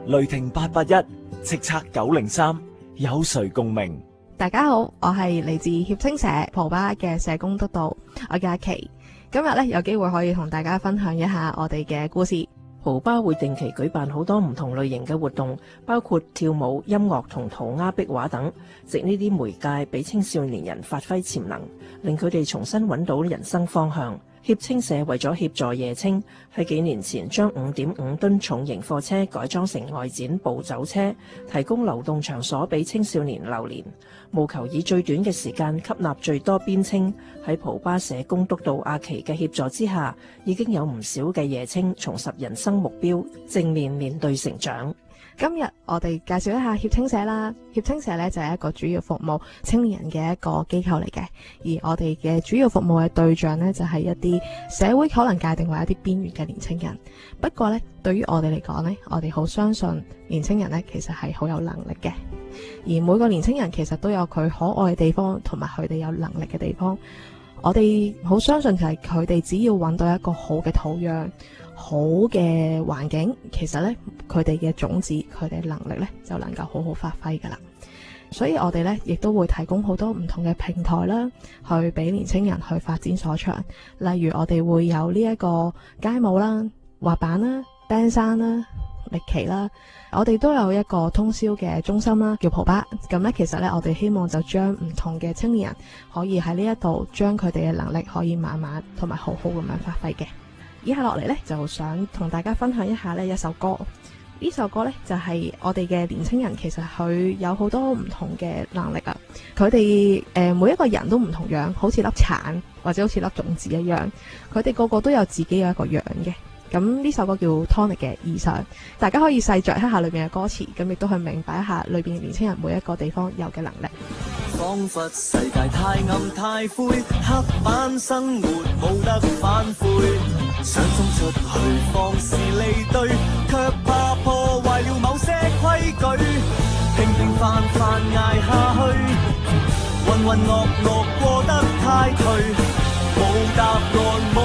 雷霆881，叱咤903，有誰共鳴？大家好，我係嚟自協青社蒲巴嘅社工督導，我叫阿琪。今日咧有機會可以同大家分享一下我哋嘅故事。蒲巴會定期舉辦好多唔同類型嘅活動，包括跳舞、音樂同塗鴉壁畫等，藉呢啲媒介俾青少年人發揮潛能，令佢哋重新揾到人生方向。協青社為咗協助夜青，喺幾年前將5.5噸重型貨車改裝成外展步走車，提供流動場所俾青少年流連，務求以最短嘅時間吸納最多邊青。喺蒲巴社工督導阿琪嘅協助之下，已經有唔少嘅夜青重拾人生目標，正面面對成長。今日我哋介紹一下協青社啦。協青社咧就係一個主要服務青年人嘅一個機構嚟嘅，而我哋嘅主要服務嘅對象呢，就係一啲社會可能界定為一啲邊緣嘅年青人。不過呢，對於我哋嚟講呢，我哋好相信年青人呢其實係好有能力嘅，而每個年青人其實都有佢可愛嘅地方，同埋佢哋有能力嘅地方。我哋好相信就係佢哋只要揾到一個好嘅土壤，好嘅環境，其實呢，佢哋嘅種子，佢哋能力呢，就能夠好好發揮噶啦。所以我哋呢，亦都會提供好多唔同嘅平台啦，去俾年青人去發展所長。例如我哋會有呢一個街舞啦、滑板啦、登山啦、歷奇啦，我哋都有一個通宵嘅中心啦，叫蒲巴。咁呢，其實呢，我哋希望就將唔同嘅青年人可以喺呢一度將佢哋嘅能力可以慢慢同埋好好咁樣發揮嘅。以下落嚟呢，就想同大家分享一下呢一首歌。呢首歌呢，就係我哋嘅年青人，其實佢有好多唔同嘅能力啊。佢哋每一個人都唔同樣，好似粒橙或者好似粒種子一樣，佢哋個個都有自己有一個樣嘅。咁呢首歌叫 Tonic 嘅異想，大家可以細嚼一下裏面嘅歌詞，咁亦都去明白一下裏邊年青人每一個地方有嘅能力。仿佛世界太暗太灰，黑板生活冇得反悔，想衝出去放肆離隊，卻怕破壞了某些規矩，平平凡凡捱下去，渾渾噩噩過得太頹，冇答案冇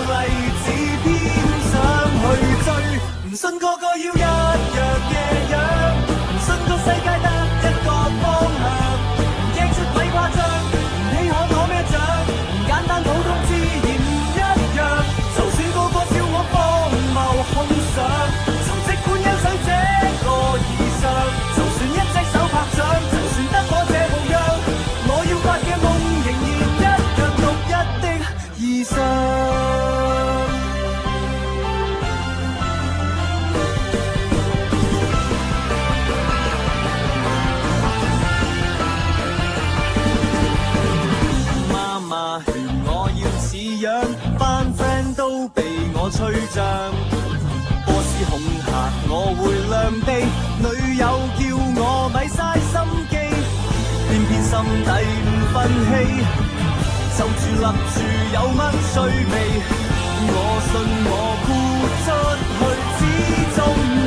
例子，偏想去追，唔信個個要一樣嘅樣，唔信個世界得一個方向，咪誇張，唔稀罕攞咩獎，唔簡單普通自然唔一樣。就算個個笑我荒謬空想，就即管欣賞這個異常。就算一隻手拍掌，就算得我這模樣，我要發嘅夢仍然一樣獨一的異常。班 friend 都被我吹脹，波斯恐嚇我會亮地，女友叫我咪嘥心機，偏偏心底唔忿氣，就住立住有乜趣味？我信我豁出去，始終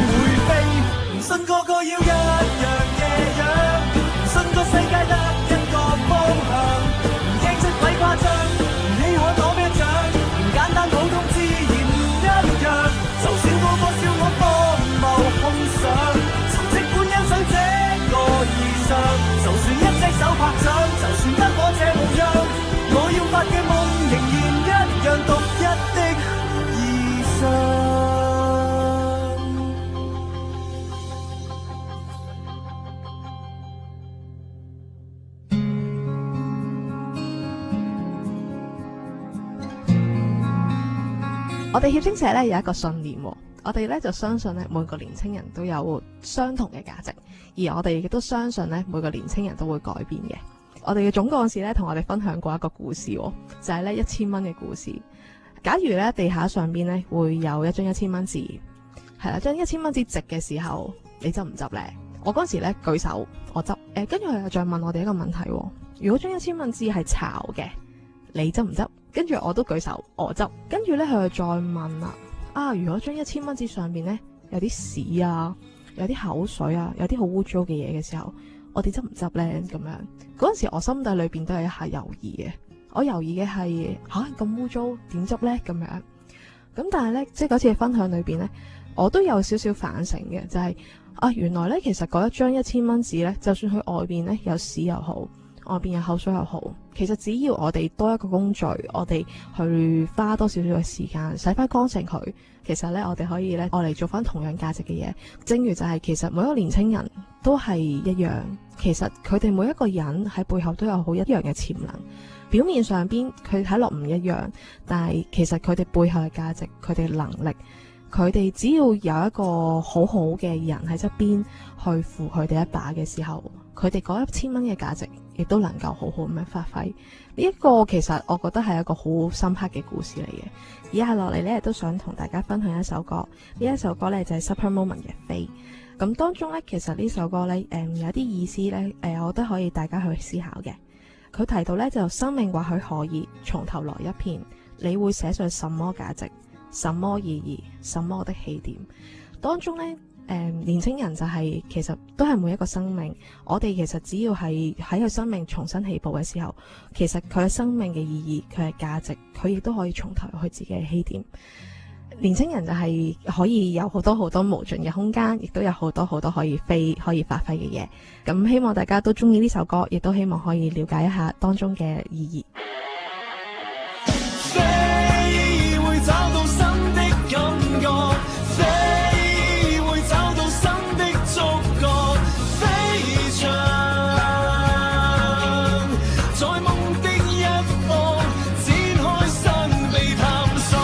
會飛，唔信個個要一樣嘅樣，唔信個世界得一個方向，唔驚出鬼誇張。簡單普通自然唔一樣，就算個個笑我荒謬空想，就即管欣賞這個異常。就算一隻手拍掌，就算得我這模樣，我要發嘅夢仍然一樣獨一的異常。我哋協青社咧有一個信念，我哋咧就相信咧每個年青人都有相同嘅價值，而我哋亦都相信咧每個年青人都會改變嘅。我哋嘅總幹事咧同我哋分享過一個故事，就係咧1000蚊嘅故事。假如咧地下上邊咧會有一張1000蚊紙，係啦，張1000蚊紙值嘅時候，你執唔執咧？我嗰時咧舉手，我執。跟住佢又再問我哋一個問題，如果張1000蚊紙係炒嘅，你執唔執？跟住我都舉手，我執。跟住咧佢又再問啦，如果張1000蚊紙上邊咧有啲屎啊，有啲口水啊，有啲好污糟嘅嘢嘅時候，我哋執唔執咧？咁樣嗰陣時我心底裏邊都係一下猶豫嘅。我猶豫嘅係咁污糟點執咧？咁樣咁但係咧，即係嗰次嘅分享裏邊咧，我都有少少反省嘅，就係原來呢，其實嗰一張1000蚊紙呢，就算佢外邊呢有屎又好，外邊有口水又好，其實只要我哋多一個工序，我哋去花多少少嘅時間洗翻乾淨佢，其實呢，我哋可以呢，我嚟做翻同樣價值嘅嘢。正如就係其實每一個年青人都係一樣，其實佢哋每一個人喺背後都有好一樣嘅潛能。表面上邊佢睇落唔一樣，但係其實佢哋背後嘅價值，佢哋能力，佢哋只要有一個好好嘅人喺側邊去扶佢哋一把嘅時候，佢哋嗰1000蚊嘅價值亦都能夠好好咁樣發揮。呢一個其實我覺得係一個好深刻嘅故事嚟嘅。以下落嚟呢，都想同大家分享一首歌，呢一首歌呢，就係 Super Moment 嘅飛。咁當中呢，其實呢首歌呢，有啲意思呢，我覺得可以大家去思考嘅。佢提到呢，就生命或許可以從頭來一遍，你會寫上什麼價值、什麼意義、什麼的起點？當中呢，年青人就係其實都係每一個生命，我哋其實只要係喺佢生命重新起步嘅時候，其實佢嘅生命嘅意義、佢嘅價值，佢亦都可以從頭去自己嘅起點。年青人就係可以有好多好多無盡嘅空間，亦都有好多好多可以飛、可以發揮嘅嘢。咁希望大家都中意呢首歌，亦都希望可以了解一下當中嘅意義。飛會找到新的感覺，飛會找到新的觸覺，飛翔在夢的一方，展開新地探索。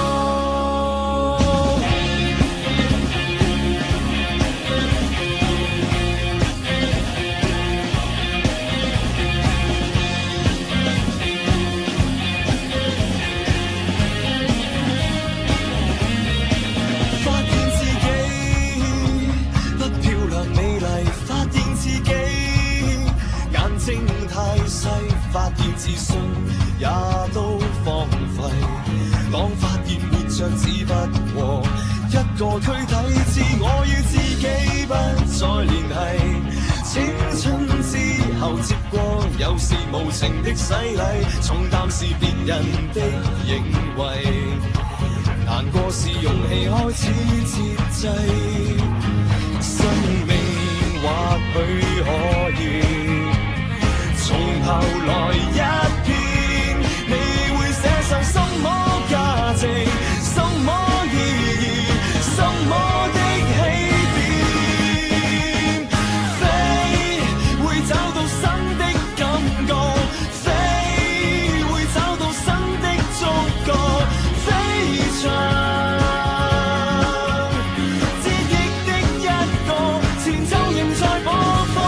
發現自信也都荒廢，當發現活着只不過一個軀體，自我與自己不再聯繫。青春之後接過有時無情的洗禮，重擔是別人的認為，難過是勇氣開始節制。生命或許可以從頭來一遍，你會寫上什麼價值、什麼意義、什麼的起點？飛會找到新的感覺，飛會找到新的觸覺，飛翔折翼的一個，前奏仍在播放。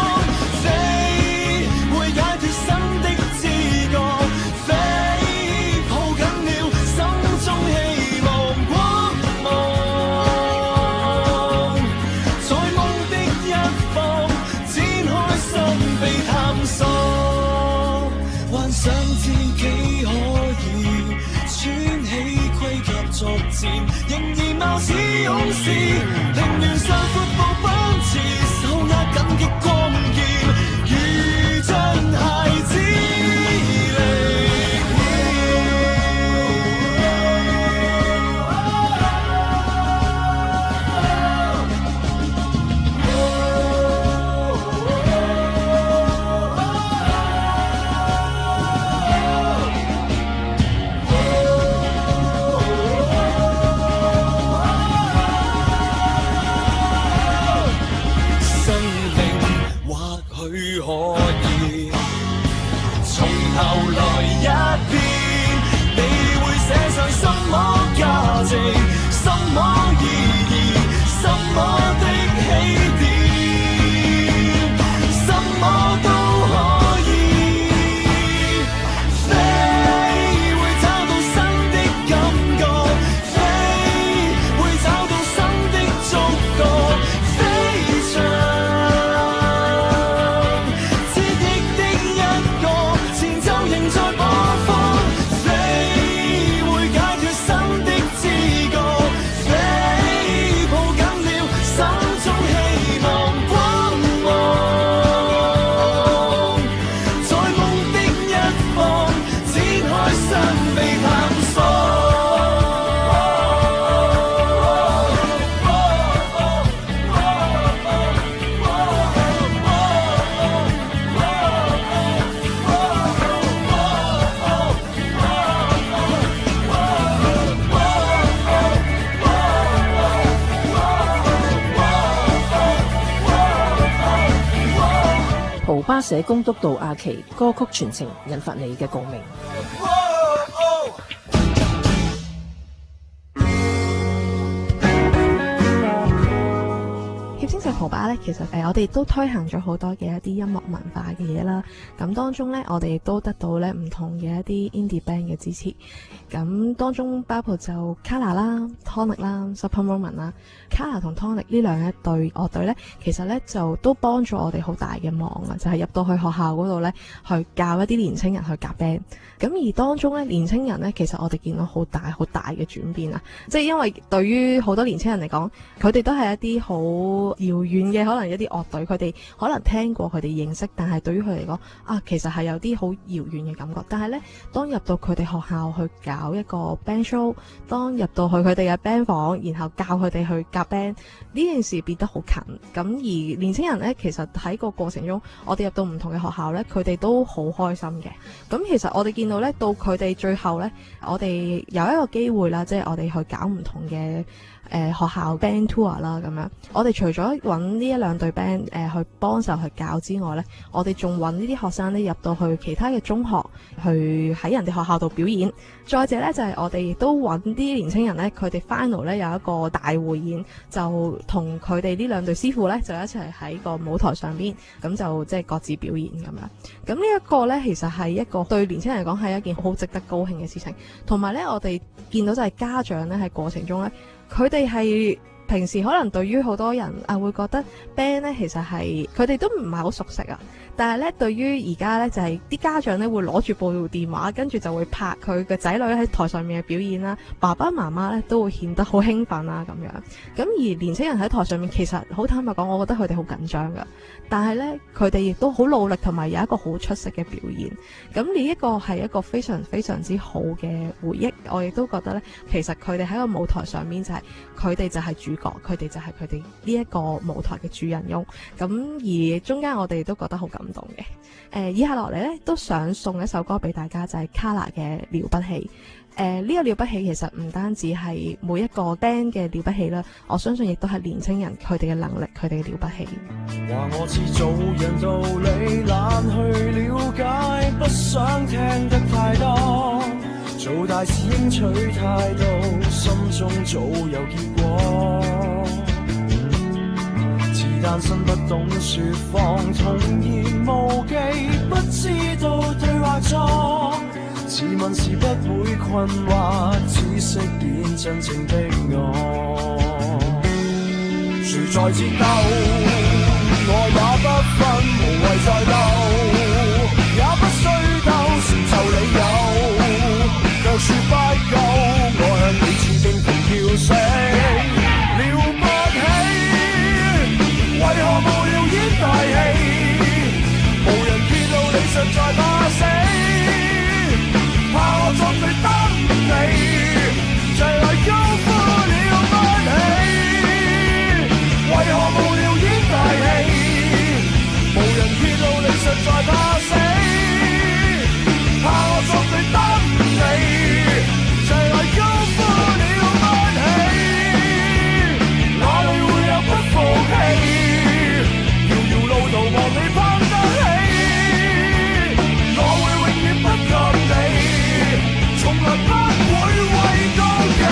幻想自己可以穿起盔甲作戰，仍然貌似勇士，平原上闊步奔馳，手握緊的光劍，如像孩子力巴社工督導阿琪歌曲傳情引發你嘅共鳴。協青社蒲巴咧，其實我哋都推行咗好多嘅一啲音樂文化嘅嘢啦。咁當中咧，我哋亦都得到咧唔同嘅一啲 indie band 嘅支持。咁當中包括就 Kala 啦、Tonic 啦、Super Moment 啦。Kala 同 Tonic 呢兩一隊樂隊咧，其實咧就都幫咗我哋好大嘅忙啊！就係入到去學校嗰度咧，去教一啲年青人去夾 band。咁而當中咧，年青人咧，其實我哋見到好大嘅轉變啊！即係因為對於好多年青人嚟講，佢哋都係一啲好遙遠嘅可能一啲樂隊，佢哋可能聽過，佢哋認識，但係對於佢嚟講啊，其實係有啲好遙遠嘅感覺。但係呢，當入到佢哋學校去搞一個 band show， 當入到去佢哋嘅 band 房，然後教佢哋去夾 band， 呢件事變得好近。咁而年輕人呢，其實喺個過程中，我哋入到唔同嘅學校呢，佢哋都好開心嘅。咁其實我哋見到呢，到佢哋最後呢，我哋有一個機會啦，即係我哋去搞唔同嘅學校 band tour 啦，咁樣我哋除咗揾呢一兩隊 band 去幫手去教之外呢，我哋仲揾呢啲學生呢入到去其他嘅中學去喺人哋學校度表演。再者呢，就係我哋亦都揾啲年青人呢，佢哋 final 呢有一個大匯演，就同佢哋呢兩隊師傅呢就一齊喺個舞台上邊，咁就即係各自表演咁樣。咁呢一個呢，其實係一個對年青人嚟講係一件好值得高興嘅事情。同埋呢，我哋見到就係家長呢喺過程中呢，佢哋係平時可能對於好多人會覺得 band 咧，其實係佢哋都唔係好熟悉啊。但係咧，對於而家咧就係啲家長咧會攞住部電話，跟住就會拍佢嘅仔女喺台上面嘅表演啦。爸爸媽媽咧都會顯得好興奮啦咁樣。咁而年輕人喺台上面，其實好坦白講，我覺得佢哋好緊張噶。但係咧，佢哋亦都好努力，同埋有一個好出色嘅表現。咁呢一個係一個非常非常之好嘅回憶。我亦都覺得咧，其實佢哋喺個舞台上面就係佢哋就係主角，佢哋就係佢哋呢一個舞台嘅主人翁。咁而中間我哋都覺得好感動嘅。以下落嚟咧，都想送一首歌俾大家，就係 Kala 嘅了不起。呢個了不起其實唔單止係每一個 band 嘅了不起啦，我相信亦都係年青人佢哋嘅能力，佢哋嘅了不起。話我似做人道理懶去了解，不想聽得太多，做大事應取態度，心中早有結果。似單身不懂說謊，童言無忌，不知道對或錯。自問是不會困惑，只識點真正的我。誰在戰鬥，我也不分，無謂再鬥，也不需鬥，成就理由，若說不夠，我向你致敬同叫聲了不起，為何無聊演大戲，無人揭露你實在怕死，怕我作對得你，就嚟高呼了不起，為何無聊演大戲，無人揭露你實在怕死，怕我作對得你，就嚟高呼了不起，哪裏會有不服氣，遙遙路途望你攀得起，我會永遠不及你，從來不會為妒忌。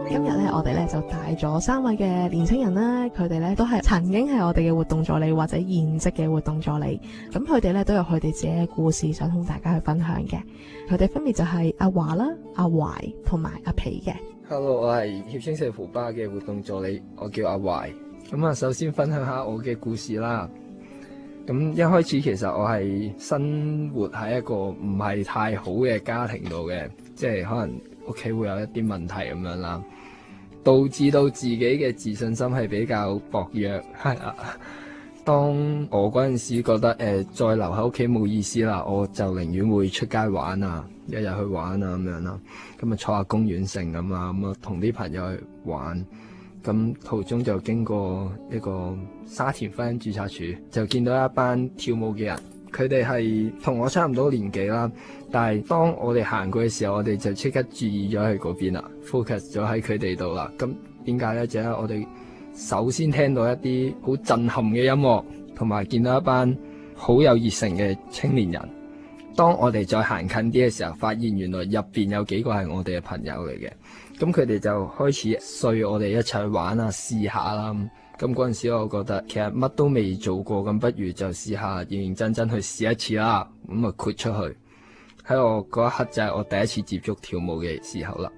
今日咧，我哋咧就帶咗3位嘅年青人啦，佢哋咧都係曾經係我哋嘅活動助理或者現職嘅活動助理，咁佢哋咧都有佢哋自己嘅故事想同大家去分享嘅。佢哋分別就係阿華啦、阿懷同埋阿皮嘅。Hello， 我係協青社蒲巴嘅活動助理，我叫阿懷。咁啊，首先分享下我嘅故事啦。咁一開始其實我係生活喺一個唔係太好嘅家庭度嘅，即係可能屋企會有一啲問題咁樣啦，導致到自己嘅自信心係比較薄弱，係啦。當我嗰陣時覺得再留喺屋企冇意思啦，我就寧願會出街玩啊，一日去玩啊咁樣啦，咁啊坐下公園城咁啊，咁啊同啲朋友去玩。咁途中就經過一個沙田婚姻註冊處，就見到一班跳舞嘅人，佢哋係同我差唔多年紀啦，但係當我哋行過嘅時候，我哋就即刻注意咗喺嗰邊啦 ，focus 咗喺佢哋度啦。咁點解呢？就係我哋首先聽到一啲好震撼嘅音樂，同埋見到一班好有熱誠嘅青年人。當我哋再行近啲嘅時候，發現原來入邊有幾個係我哋嘅朋友嚟嘅。咁佢哋就開始碎我哋一齊去玩啊，試下啦。咁嗰陣時我覺得其實乜都未做過，咁不如就試下認認真真去試一次啦。咁啊豁出去，喺我嗰一刻就係我第一次接觸跳舞嘅時候啦。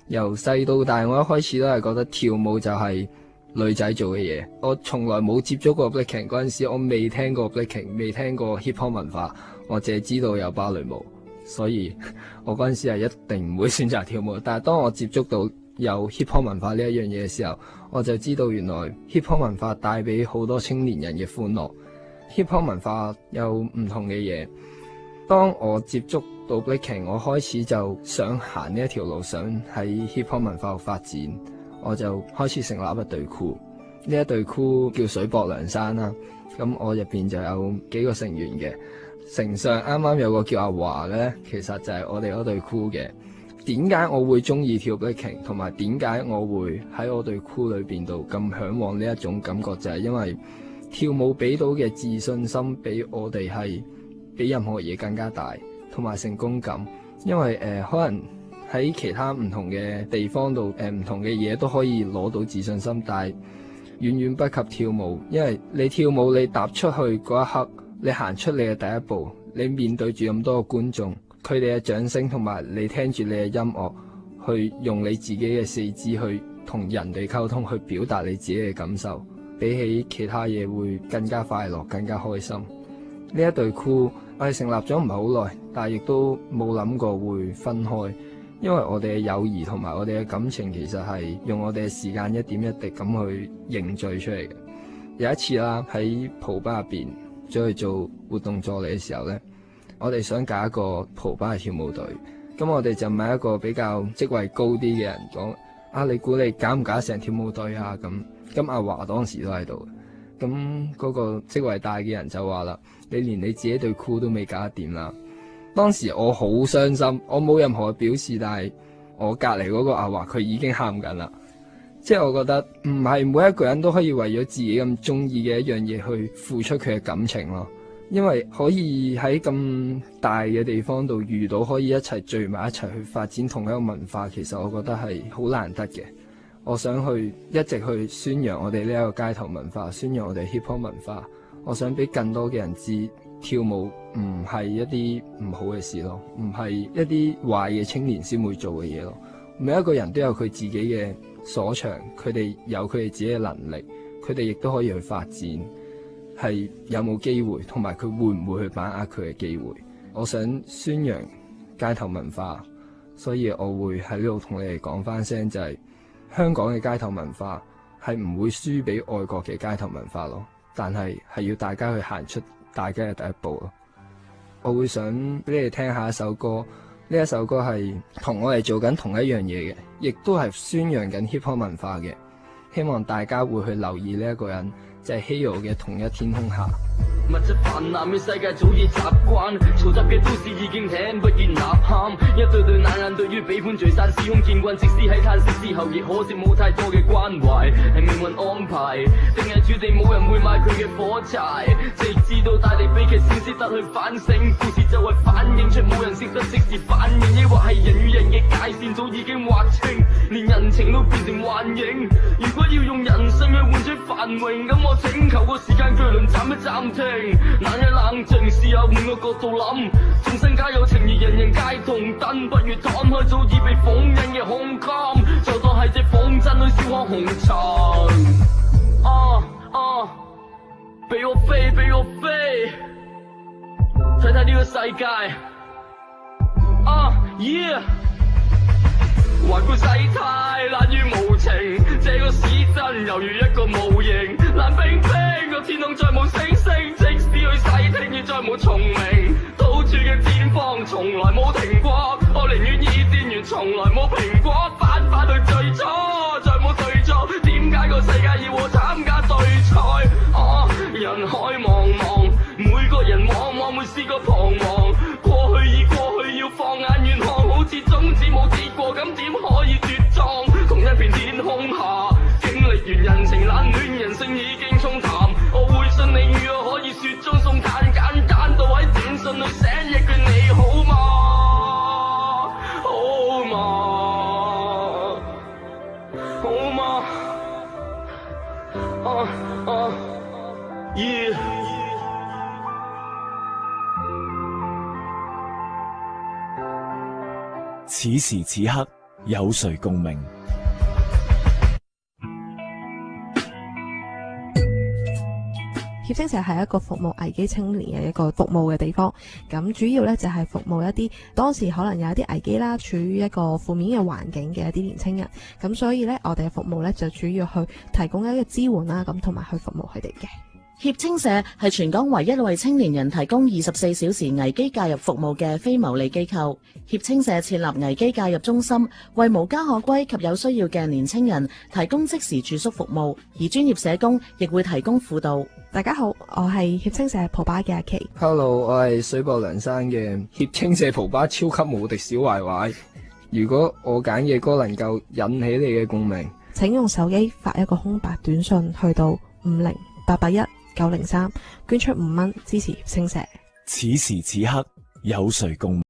由細到大，我一開始都係覺得跳舞就係女仔做嘅嘢。我從來冇接觸過 breaking， 嗰陣時我未聽過 breaking， 未聽過 hip hop 文化，我淨係知道有芭蕾舞。所以我嗰陣時係一定唔會選擇跳舞，但係當我接觸到有 hip hop 文化呢一樣嘢嘅時候，我就知道原來 hip hop 文化帶俾好多青年人嘅歡樂。hip hop 文化有唔同嘅嘢。當我接觸到 breaking， 我開始就想行呢一條路，想喺 hip hop 文化度發展，我就開始成立一隊 crew。呢一隊 crew叫水泊梁山啦，咁我入邊就有幾個成員嘅。城上啱啱有個叫阿華咧，其實就係我哋嗰隊 crew 嘅。點解我會中意跳 breaking， 同埋點解我會喺我隊 crew 裏邊度咁嚮往呢一種感覺，就係因為跳舞俾到嘅自信心比我哋係比任何嘢更加大，同埋成功感。因為可能喺其他唔同嘅地方度唔同嘅嘢都可以攞到自信心，但係遠遠不及跳舞。因為你跳舞，你踏出去嗰一刻，你行出你嘅第一步，你面對住咁多個觀眾，佢哋嘅掌聲同埋你聽住你嘅音樂，去用你自己嘅四肢去同人哋溝通，去表達你自己嘅感受，比起其他嘢會更加快樂，更加開心。呢一隊 crew 我哋成立咗唔係好耐，但係亦都冇諗過會分開，因為我哋嘅友誼同埋我哋嘅感情其實係用我哋嘅時間一點一滴咁去凝聚出嚟嘅。有一次啦，喺蒲吧入邊再去做活動助理嘅時候呢，我哋想搞一個蒲吧嘅跳舞隊，咁我哋就問一個比較職位高啲嘅人講：啊，你估你搞唔搞成跳舞隊啊？咁阿華當時都喺度，咁嗰個職位大嘅人就話啦：你連你自己隊 crew 都未搞得掂啦！當時我好傷心，我冇任何嘅表示，但係我隔離嗰個阿華佢已經喊緊啦。即係我覺得唔係每一個人都可以為咗自己咁中意嘅一樣嘢去付出佢嘅感情咯，因為可以喺咁大嘅地方度遇到可以一齊聚埋一齊去發展同一個文化，其實我覺得係好難得嘅。我想去一直去宣揚我哋呢一個街頭文化，宣揚我哋 hip hop 文化。我想俾更多嘅人知，跳舞唔係一啲唔好嘅事咯，唔係一啲壞嘅青年先會做嘅嘢咯。每一個人都有佢自己嘅所長，佢哋有佢哋自己嘅能力，佢哋亦都可以去發展，係有冇機會，同埋佢會唔會去把握佢嘅機會。我想宣揚街頭文化，所以我會喺呢度同你哋講翻聲，就係香港嘅街頭文化係唔會輸俾外國嘅街頭文化咯，但係要大家去行出大家嘅第一步咯。我會想俾你哋聽下一首歌，呢一首歌係同我哋做緊同一樣嘢嘅，亦都係宣揚緊 hip hop 文化嘅。希望大家會去留意呢一個人，就係 Hero 嘅《同一天空下》。物質泛濫嘅世界早已習慣，嘈雜嘅都市已經聽不見吶喊。一對對冷眼對於被判聚散司空見慣，即使喺嘆息之後，亦可惜冇太多嘅關懷。係命運安排，定係注定冇人會買佢嘅火柴？直至到大地悲劇先識得去反省，故事就係反映出冇人識得即時反應，抑或係人與人嘅界線早已經劃清，連人情都變成幻影。如果要用人生去換取繁榮，咁我請求個時間巨輪暫一暫停。冷一冷靜，試下換個角度諗，眾生皆有情義，人人皆同等，不如攤開早已被封印嘅空間，就當係隻風箏去燒開紅塵。俾我飛，俾我飛，睇睇呢個世界。Yeah。環顧世態，懶於無情，這個市鎮猶如一個模型，冷冰冰個天空再冇星星，即使去細聽亦再冇蟲鳴，到處嘅戰況從來冇停過，我寧願伊甸園從來冇蘋果，翻返去最初，再冇對錯，點解似種子冇跌過，咁點可以茁壯？同一片天空下，經歷完人情冷暖，人性已經沖淡。我會信你語啊，可以雪中送炭，簡單到喺短信裏寫一句你好嗎？好嗎？好嗎？yeah。此時此刻，有誰共鳴？協青社係一個服務危機青年嘅一個服務嘅地方，咁主要咧就係服務一啲當時可能有一啲危機啦，處於一個負面嘅環境嘅一啲年青人，咁所以咧我哋嘅服務咧就主要去提供一個支援啦，咁同埋去服務佢哋嘅。協青社係全港唯一為青年人提供24小時危機介入服務嘅非牟利機構。協青社設立危機介入中心，為無家可歸及有需要嘅年青人提供即時住宿服務，而專業社工亦會提供輔導。大家好，我係協青社蒲巴嘅阿琪。Hello， 我係水泊梁山嘅協青社蒲巴超級無敵小壞壞。如果我揀嘅歌能夠引起你嘅共鳴，請用手機發一個空白短信去到50881-903，捐出5蚊支持協青社。此時此刻，有誰共鳴？